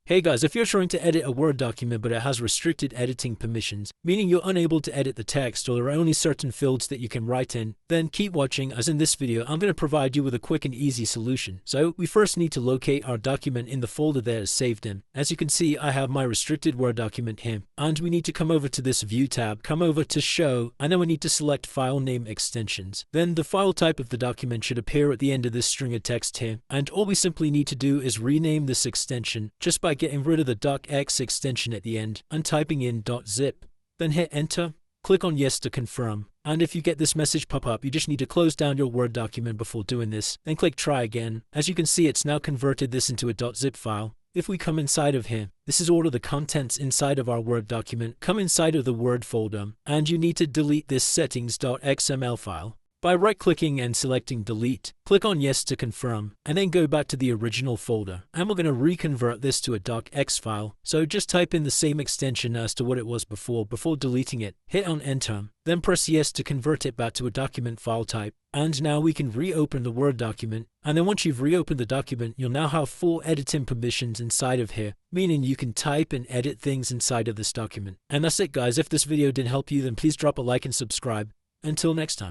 Hey guys, if you're trying to edit a Word document but it has restricted editing permissions, meaning you're unable to edit the text or there are only certain fields that you can write in, then keep watching, as in this video I'm going to provide you with a quick and easy solution. So we first need to locate our document in the folder that it's saved in. As you can see, I have my restricted Word document here, and we need to come over to this View tab, come over to Show, and then we need to select File Name Extensions. Then the file type of the document should appear at the end of this string of text here, and all we simply need to do is rename this extension just by getting rid of the .x extension at the end and typing in .zip. Then hit enter, click on yes to confirm, and if you get this message pop up, you just need to close down your Word document before doing this, then click try again. As you can see, it's now converted this into a .zip file. If we come inside of here, this is all of the contents inside of our Word document. Come inside of the Word folder, and you need to delete this settings.xml file. By right-clicking and selecting delete, click on yes to confirm, and then go back to the original folder. And we're going to reconvert this to a .x file, so just type in the same extension as to what it was before deleting it. Hit on enter, then press yes to convert it back to a document file type. And now we can reopen the Word document, and then once you've reopened the document, you'll now have full editing permissions inside of here, meaning you can type and edit things inside of this document. And that's it guys. If this video did help you, then please drop a like and subscribe. Until next time.